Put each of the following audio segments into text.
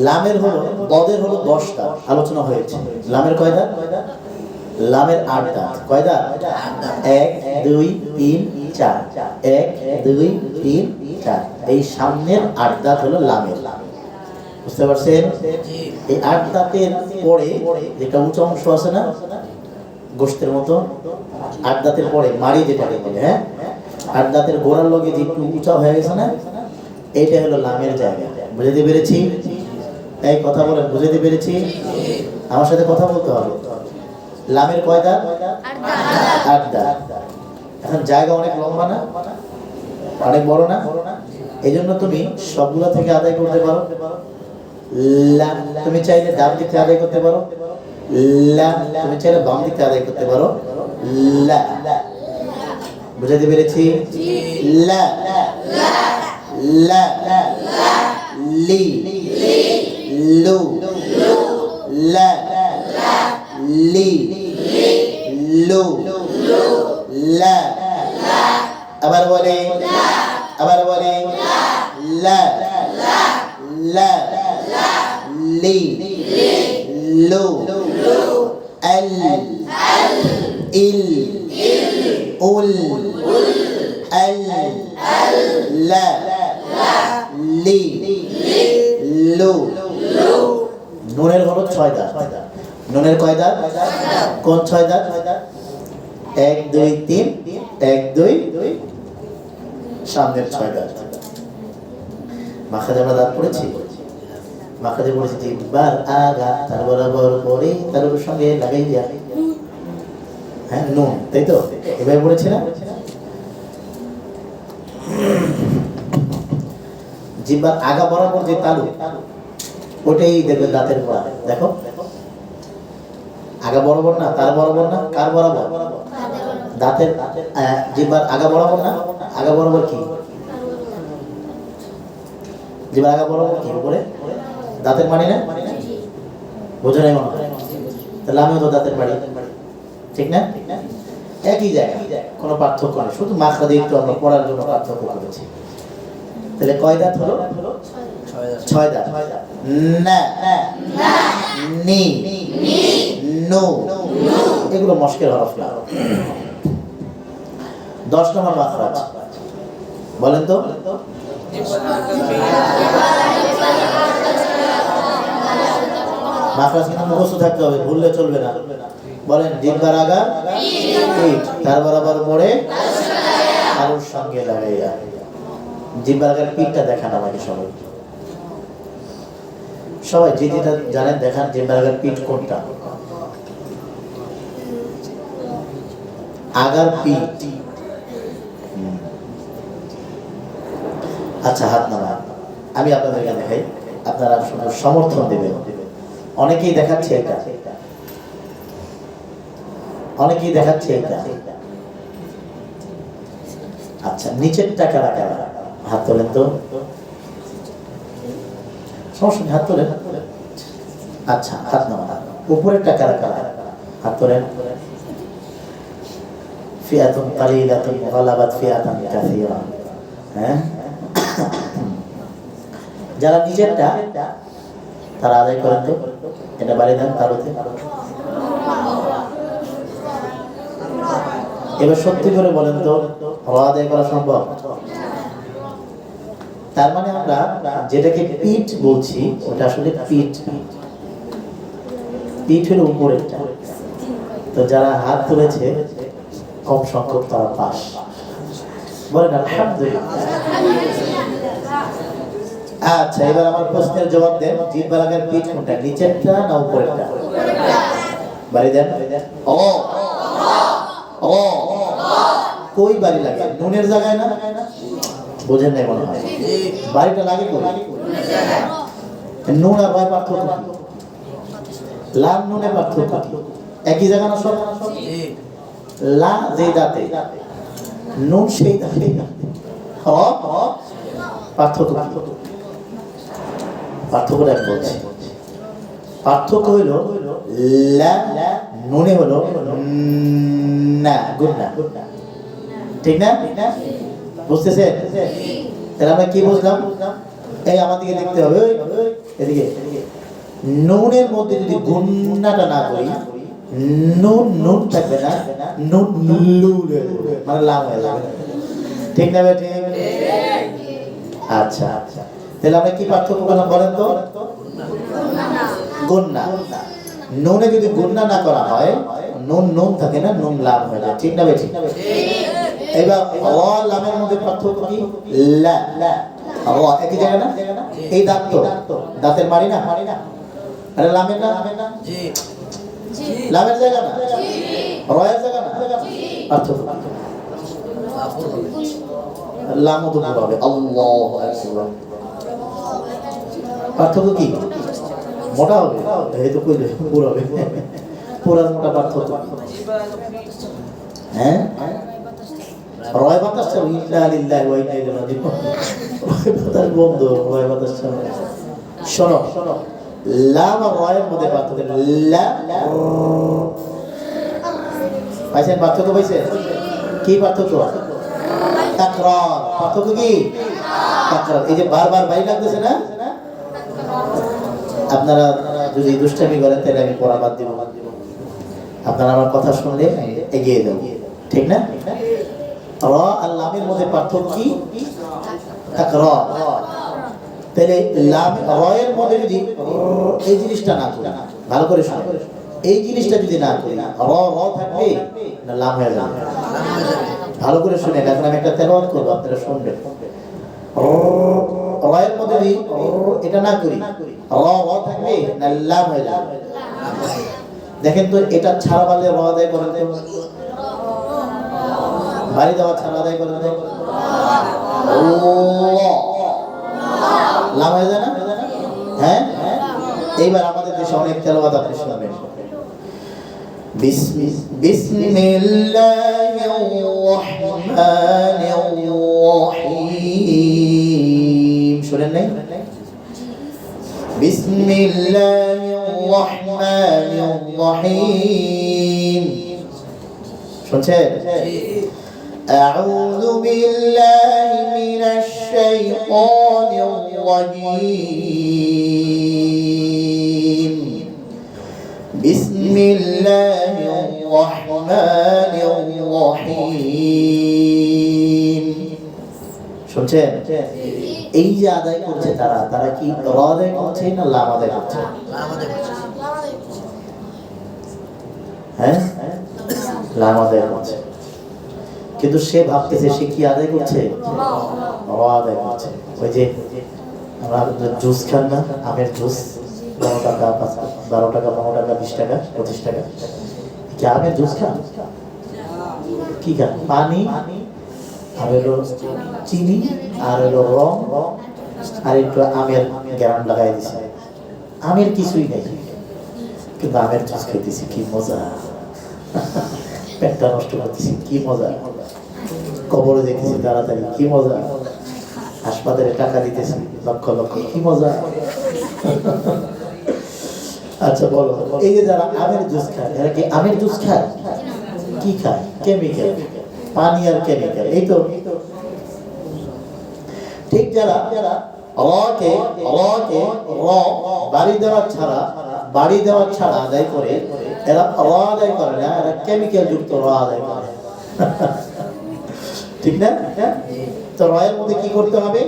লামের হলো বদের হলো 10টা আলোচনা হয়েছে। লামের কয় দাঁত? লামের 8 দাঁত। কয় দাঁত? 1 2 3 4, 1 2 3 4। এই সামনের 8 দাঁত হলো লামের। বুঝতে পারছেন? এই 8 দাঁতের পরে যেটা উঁচু অংশ আছে না গোশতের মতো, 8 দাঁতের পরে মাড়ি যেটাকে বলে, হ্যাঁ 8 দাঁতের গোড়ার লগে যে একটু উঁচা হয়ে গেছে না, এইটা হলো লামের জায়গা। বুঝতে পেরেছি? এই কথা বলেন, বুঝতে পেরেছি? আমার সাথে কথা বলতে হবে। লামের কয় দাঁত? 8 দাঁত। এখন জায়গা অনেক লম্বা না, অনেক বড় না, এই জন্য তুমি সবগুলো থেকে আদায় করতে পারো। লা তুমি চাইলে ডান দিকে আদায় করতে পারো, লা তুমি চাইলে বাম দিকে আদায় করতে পারো। লা বুঝাতে পেরেছি? লা লা লি লু লা লি লু লা। আবার বলে, আবার বলে লা লা লি লু আল ইল উল আল লা লি লু। নুনের হলো 6 দাঁত। নুনের কয় দাঁত? কোন 6 দাঁত? 1 2 3, 1 2 সামনের 6 দাঁত। মাখাজে আমরা দাঁত পড়েছি, মাখাজে পড়েছি জিহ্বার আগা তার বরাবর পরে তার সঙ্গে লাগাই দিয়া, হ্যাঁ নুন, তাই তো? এভাবে পড়েছি না? জিহ্বার আগা বরাবর যে তালু, ওটাই দেখবে দাঁতের গোড়া। দেখো আগা বরাবর না, তার বরাবর না, কার বরাবর? দাঁতের জিহ্বার আগা বরাবর না, আগা বরাবর কি? জিহ্বার আগা বরাবর কি উপরে? দাঁতের মাড়ি না? বোঝো নাই মনে হয়? তাহলে আমিও তো দাঁতের মাড়ি, ঠিক না? একই জায়গা, কোনো পার্থক্য নেই, শুধু মাখরাজে একটু আমরা পড়ার জন্য পার্থক্য করেছি। তাহলে কয় দাঁত হলো? 6 দাঁত। না নি নো, এগুলো মশকের হরফ না। 10 নম্বর মাখরাজ বলেন তো? মাখরাজ কিন্তু মুখস্থ থাকতে হবে, ভুললে চলবে না। বলেন জিহ্বার আগা পিঠ, তার বরাবর পড়ে তালুর সঙ্গে লাগাইয়া। জিহ্বার আগার পিঠটা দেখান আমাকে সবাই, সবাই যে যেটা জানেন দেখান। জিহ্বার আগার পিঠ কোনটা? আগার পিঠ। আচ্ছা হাত নামা, আমি আপনাদেরকে দেখাই, আপনারা সমর্থন দেবেন। অনেকেই দেখাচ্ছে এটা, অনেকেই দেখাচ্ছে এটা। আচ্ছা নিচেরটা কারা কারা? হাত তোলেন তো, সমস্যা নেই, হাত তোলেন। আচ্ছা হাত নামা। উপরেরটা কারা কারা? হাত তোলেন। ফিয়াতুন কালিলাতুন গালাবাত ফিয়াতান কাসীরা। হ্যাঁ, যারা নিচেরটা তারা আদায় করেন তো, এটা বাড়ি দেন তারতে। এবার সত্যি করে বলেন তো, আদায় করা সম্ভব? তার মানে আমরা যেটাকে পিঠ বলছি ওটা আসলে পিঠ, পিঠ হলো উপরেরটা। তো যারা হাত তুলেছে কম সংখ্যক তারা পাস। বলেন আলহামদুলিল্লাহ। আচ্ছা এবার আমার প্রশ্নের জবাব দেন। জিহ্বার আগের পিঠ কোনটা, নিচেরটা না উপরেরটা? বাড়ি দেন। ও ও কই বাড়ি লাগে? নুনের জায়গায় না? বোঝেন নাই মনে হয়। বাড়িটা লাগে কই? নুন আর হয় পার্থক্য কি? লাল নুনে পার্থক্য কি? একই জায়গা না সব? লা যে দাঁতে, নুন সেই দাঁতে, পার্থক্য কি? পার্থক্যটা আমি বলছি। পার্থক্য হইল লা নুনে হলো না, গুড না, ঠিক না? বুঝতেছে? তাহলে আমরা কি বুঝলাম? এই আমাদেরকে দেখতে হবে, এদিকে নুনের মধ্যে যদি গুন্নাটা না করি, নুন নুন থাকবে না, নুন নুল্লু মানে লাম হয়ে যাবে, ঠিক না বেটি? আচ্ছা আচ্ছা, তাহলে আমরা কি পার্থক্য করলাম বলেন তো? গুন্না, নুনে যদি গুন্না না করা হয়, নুন নুন থাকে না, নুন লাম হয়ে যায়, ঠিক না বেটি? এবার র লামের মধ্যে পার্থক্য কি? লা লা র একই জায়গা না? এই দাঁত তো দাঁতের মারি না, আরে লামের না, জি জি, লামের জায়গা না, জি রয়ের জায়গা না, জি পার্থক্য লাম তো পুরো হবে, আল্লাহু আকবার। পার্থক্য কি? মোটা হবে, এই তো কইলে পুরো হবে, পুরো মোটা পার্থক্য। হ্যাঁ রয় বাতাস চাও, ইন্না লিল্লাহি ওয়া ইন্না ইলাইহি রাজিউন, রয় বাতাস বন্ধ, রয় বাতাস চাও। শোনো লাম আর রয়ের মধ্যে পার্থক্য, লা পাইছেন পার্থক্য? পাইছেন কি পার্থক্য? তাকরার, পার্থক্য কি? তাকরার, এই যে বারবার বাড়ি লাগতেছে না, আপনারা যদি দুষ্টামি করেন তাহলে আমি পড়া বাদ দিব, আপনারা আমার কথা শুনলে এগিয়ে যান, ঠিক না? র আর লামের মধ্যে পার্থক্য কি? তাকরার। তাহলে লাম রয়ের মধ্যে যদি এই জিনিসটা না করি, ভালো করে শুনে, এই জিনিসটা যদি না করি, র র থাকবে না লাম হয়ে যাবে? ভালো করে শুনে, এখন আমি একটা তেলাওয়াত করব, আপনারা শুনবেন। রয়ের মধ্যে যদি এটা না করি, র র থাকবে না লাম হয়ে যাবে? দেখেন তো, এটা ছাড়া পারলে র আদায় করেন তো, বাড়ি দেওয়া ছাড়া আদায় করেন তো, লাম হয়ে যায় না? হ্যাঁ, এইবার আমাদের দেশে অনেক তেলাওয়াত আপনি শুনবেন। বিসমিল্লাহির রহমানির রহিম, শুনেন নাই? বিসমিল্লাহির রহমানির রহিম, শুনছেন? أعوذ بالله من الشيطان الرجيم بسم الله الرحمن الرحيم শুনছেন? এই যে আদায় করছে তারা, তারা কি র আদায় করছে না লাম আদায় করছে? হ্যাঁ, লাম আদায় করছে, কিন্তু সে ভাবতেছে সে কি আদায় করছে? র আদায় করছে। ওই যে আমরা জুস খান না, আমের জুস, 12 টাকা 12 টাকা 15 টাকা 20 টাকা 25 টাকা, কি আমের জুস খান? কি খান? পানি আর হলো চিনি আর হলো রং আর একটু আমের গ্রাম লাগাই দিছে, আমের কিছুই নেই, কিন্তু আমের জুস খাইতেছি, কি মজা, পেটটা নষ্ট করতেছি, কি মজা, কবরে দেখতেছি তাড়াতাড়ি, কি মজা, হাসপাতালে টাকা দিতেছি লক্ষ লক্ষ, কি মজা। আচ্ছা বলো, এই যে যারা আমের জুস খায়, এরা কি আমের জুস খায়? কি খায়? কেমিক্যাল, পানি আর কেমিক্যাল, এই তো। ঠিক যারা রকে র বাড়ি দেওয়া ছাড়া আদায় করে, এরা র আদায় করে না, এরা কেমিক্যাল যুক্ত র আদায় করে, ঠিক না? তো রয়ের মধ্যে কি করতে হবে?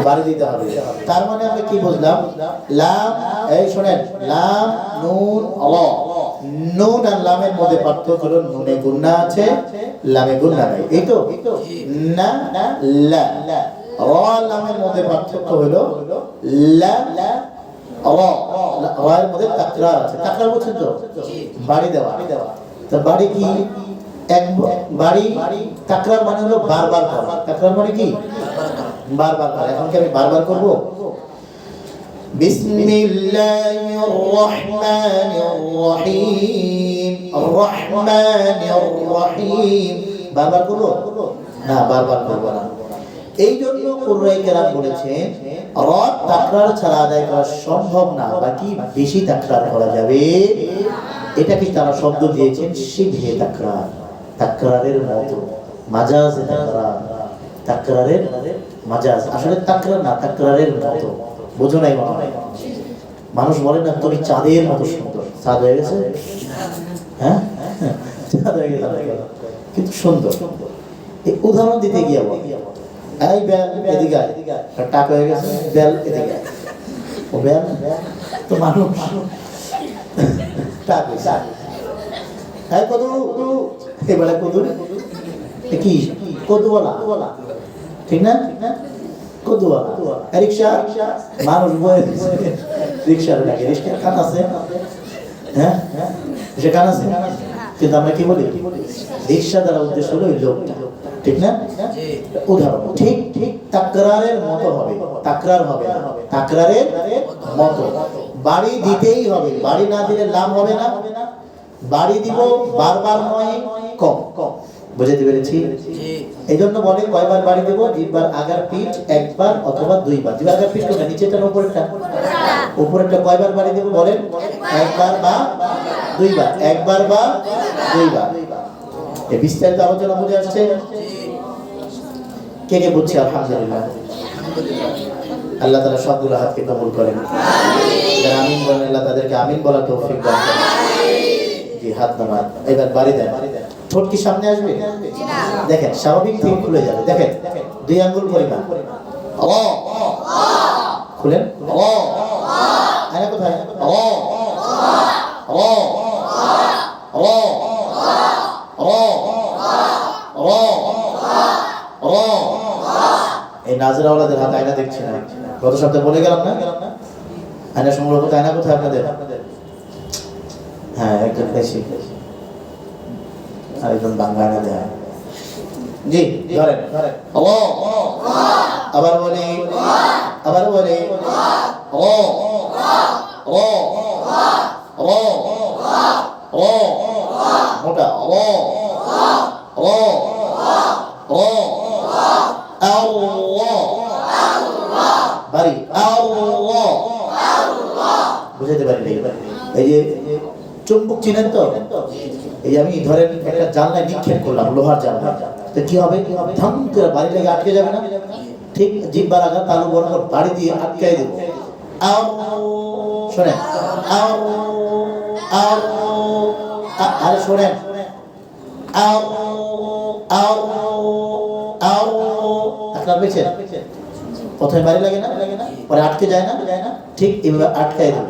বাড়ি দিতে হবে। তার মানে আমরা কি বুঝলাম? লাম, এই শুনেন, লাম নুন র, নুন আর লামের মধ্যে পার্থক্য হলো নুনে গুন্না আছে, লামে গুন্না নাই, এই তো না লা। র আর লামের মধ্যে পার্থক্য হলো লা র, রয়ের মধ্যে তাকরার আছে, তাকরার বুঝছেন তো? বাড়ি দেওয়া। তো বাড়ি কি? এক বাড়ি, তাকরার মানে হলো বারবার করা, তাকরার মানে কি? বারবার করা। এখন কি আমি বারবার করব? বিসমিল্লাহির রহমানির রহিম, রহমানির রহিম, বারবার করব না? বারবার করব না। এই জন্য কুরআনে কেরাম বলেছেন র তাকরার ছাড়া আদায় করা সম্ভব না, বাকি বেশি তাকরার করা যাবে। এটাকে তারা শব্দ দিয়েছেন শিবহে তাকরার, তাকরারের মতো, মাজাজে তাকরার, তাকরারের মাজাজ, আসলে তাকরার না, তাকরারের মতো। বোঝো নাই মনে হয়? মানুষ বলে না তুমি চাঁদের মতো সুন্দর। চাঁদ হয়ে গেছে? হ্যাঁ, চাঁদ হয়ে গেছে কিন্তু সুন্দর। এই উদাহরণ দিতে গিয়ে বল, এই বেল এদিকে আয়, টাক হয়ে গেছে, বেল এদিকে আয়। ও বেল তো মানুষ টাক হয়েছে। হ্যাঁ কদু, এবারে কদু কি কদুওয়ালা, ঠিক না? কদুওয়ালা। রিক্সা, মানুষ বয়ে রিক্সার লাগে, রিক্সার কান আছে, হ্যাঁ সে কান আছে, কিন্তু আমরা কি বলি রিক্সা দ্বারা উদ্দেশ্য হলো ওই লোকটা, ঠিক না? উদাহরণ ঠিক ঠিক তাকরারের মতো হবে, তাকরার হবে না, তাকরারের মতো। বাড়ি দিতেই হবে, বাড়ি না দিলে লাভ হবে না। বাড়ি দিব বারবার নয়, কম কম। বুঝাতে পেরেছি? এই জন্য বলে কয়বার বাড়ি দেবো? জিহ্বার আগার পিঠ একবার অথবা দুইবার। জিহ্বার আগার পিঠ কোনটা? নিচেরটা না উপরেরটা? উপরেরটা কয়বার বাড়ি দেবো বলেন? একবার বা দুইবার, একবার বা দুইবার। এই বিস্তারিত আলোচনা বুঝে আসছে? কে কে বুঝছে? আলহামদুলিল্লাহ। আল্লাহ তাআলা সবগুলো হাতকে কবুল করেন। যারা আমিন বলেন আল্লাহ তাদেরকে আমিন বলার তৌফিক দান করেন। জি, হাত নামান। এবার বাড়ি দেন। ঠোঁট কি সামনে আসবে? দেখেন স্বাভাবিক থেকে খুলে যাবে। দেখেন 2 আঙ্গুল পরিমাণ। খুলেন। আয়না কোথায়? এই নাজরাওয়ালাদের হাতে আয়না দেখছি না। গত সপ্তাহে বলে গেলাম না, আয়না সংগ্রহ করতে। আয়না কোথায় আপনাদের? হ্যাঁ, একজন বেশি আর একজন বাংলা আয়না দেয়। জি ধরেন। আবার বলি, আবার বলি, মোটা বাড়ি বুঝাতে পারি। এই যে চুম্বক চিনেন তো? এই আমি ধরেন একটা জানলায় নিক্ষেপ করলাম, লোহার জানলা, তো কি হবে? ধাম করে বাড়ি লেগে আটকে যাবে না? ঠিক জিহ্বার আগা তালু বরাবর বাড়ি দিয়ে আটকাই দেবো। শোনেন, আরে শোনেন, প্রথমে বাড়ি লাগে না, পরে আটকে যায় না, ঠিক এভাবে আটকাই দেবো।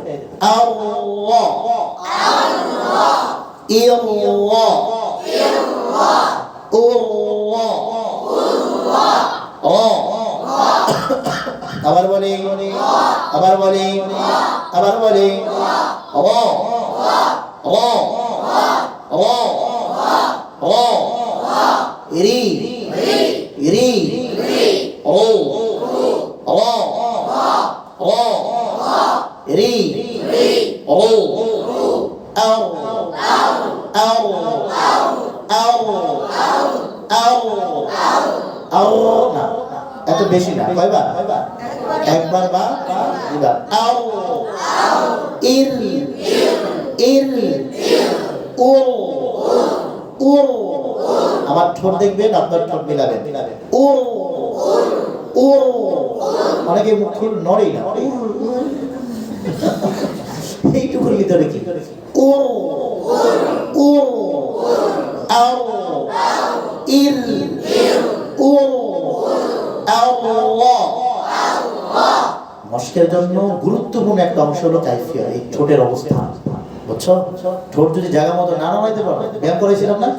আবার বলি, আবার বলি, আবার বলি, রি রি ও রি ও আও আও আও আও আও না, এত বেশি না। কয়বার? একবার বা দুইবার। আও ইর ইর ও ও। আমার ঠোঁট দেখবেন, আপনার ঠোঁট মিলাবেন। ও ও। অনেকে মুখ খুল নড়েই না, এইটুকুর ভিতরে কি? ও ও আও ইর ও আল্লাহ। মস্কের জন্য গুরুত্বপূর্ণ একটা অংশ হলো কাইফিয়ত, এই ঠোঁটের অবস্থান। বুঝছো? ঠোঁট যদি জায়গা মতো না নামাইতে পারো, ব্যায়াম করেছিলাম না?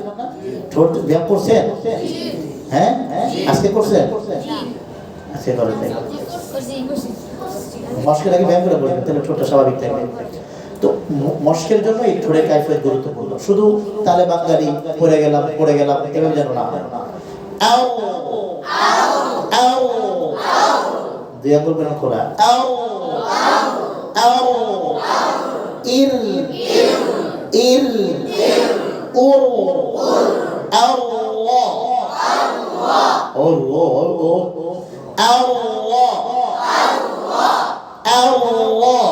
ঠোঁট ব্যায়াম করছেন? হ্যাঁ, আজকে করছেন? আজকে করেন নাই? মস্কের আগে ব্যায়াম করে বলবেন, তাহলে ঠোঁটটা স্বাভাবিক থাকবে। তো মস্কের জন্য এই ঠোঁটের কাইফিয়ত গুরুত্বপূর্ণ। শুধু তালে বাঙালি পড়ে গেলাম এভাবে যেন না হয়। আও আও 2 আঙ্গুল করে খোলা। আও আও ইর ইর ও আল্লাহ আল্লাহ আল্লাহ আল্লাহ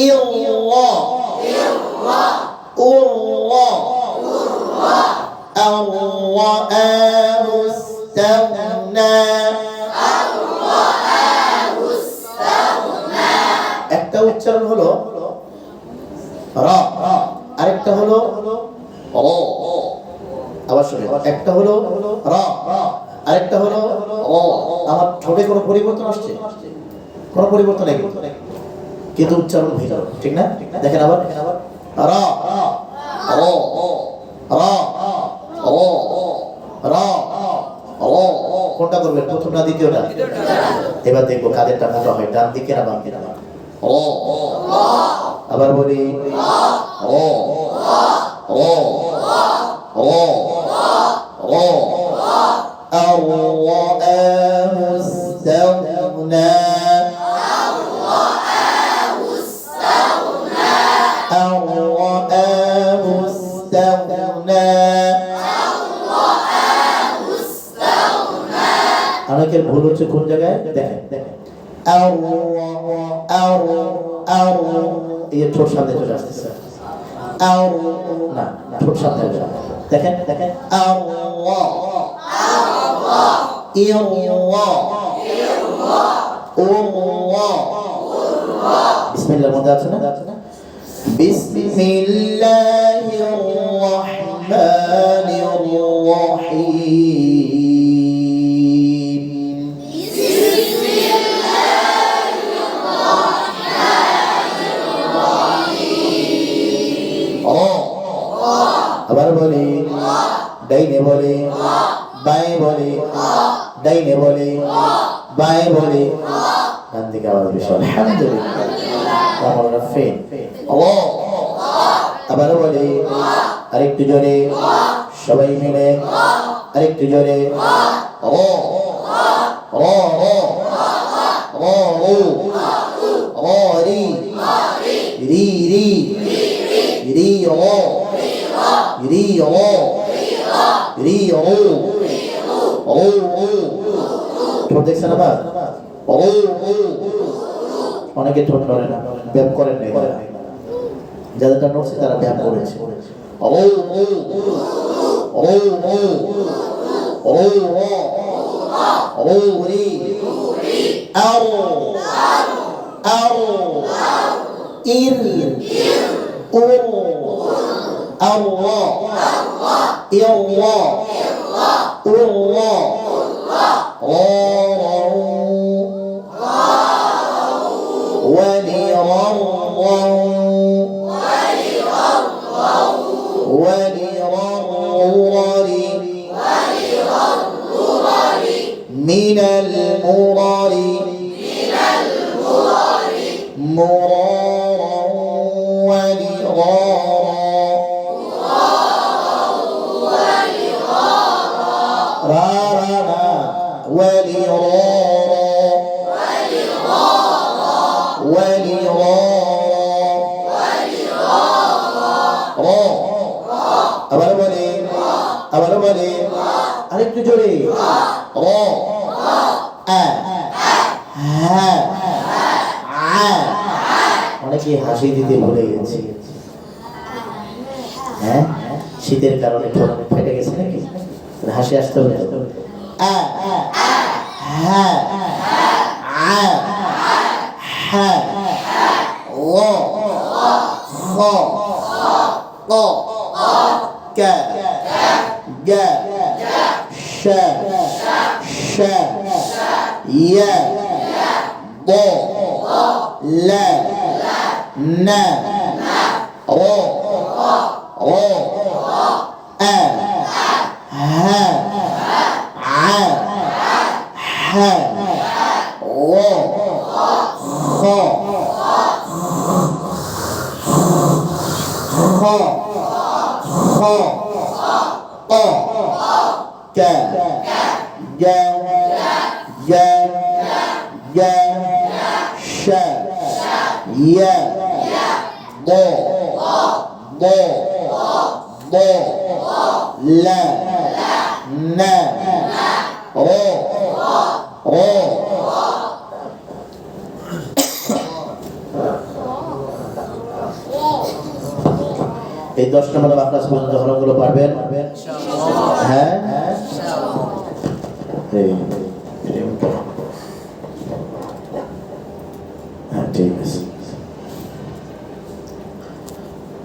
ইল্লাহ আল্লাহ আল্লাহ মুস্তাগফির একটা উচ্চারণ হলো র, আরেকটা হলো র। আবার শুনুন, একটা হলো র, আরেকটা হলো র। আমার ঠোঁটে কোনো পরিবর্তন আসছে? কোনো পরিবর্তন নেই, কিন্তু উচ্চারণ ভিন্ন, ঠিক না? দেখেন আবার র, র, র, র, র। কোনটা করবেন, প্রথমটা দ্বিতীয়টা? এবার দেখবো কাদেরটা মোটা হয়, ডান দিকে না বাম দিকে। ও, আবার বলি ও, ও, ও, ও। الرآه استغنى الرآه استغنى অনেকের ভুল হচ্ছে কোন জায়গায়, দেখেন এই ঠোঁট সামনে চলে আসতেছে, না ঠোঁট সামনে দেখেন দেখেন বিসমিল্লাহর মধ্যে আছে না? বিসমিল্লাহির রহমানির রহিম। আবার বলি ডাইনে বলে বাঁয়ে বলে, ডাইনে বলে বাঁয়ে বলে, ডান দিকে আবার বেশি আলহামদুলিল্লাহ। ফেন আবার বলে আরেকটু জোরে সবাই মিলে, আরেকটু জোরে ও ও ও ও রি রি রি রি ও রি ও রি ও ও ও। ঠোঁট দেখছেন আবার ও ও। অনেকে ঠোঁট নড়ে না, ব্যায়াম করেন না, যাদেরটা নড়ছে তারা ব্যায়াম করেছে। ও ও ও ও ও ও রি আও আও ইর ও আল্লাহ ইল্লাহ ইল্লাহ من المرر مرارا ولغارا رارا ولغارا আবার বলে আরেকটু জোরে র আ হা আ। অনেকে হাসি দিতে ভুলে গেছে, হ্যাঁ শীতের কারণে ঠোঁট ফেটে গেছে নাকি, হাসি আসতে হবে। আ হা আ হা ল খ ক কা গা শা শা ইয়া দ লা না র র আ হা আ হা ল খ খ খ ক কা গা ya ya sha ya do do do la na ro ro। এই 10 নম্বর আপনারা পর্যন্ত হরফগুলো পারবেন, হ্যাঁ। হ্যাঁ ঠিক আছে।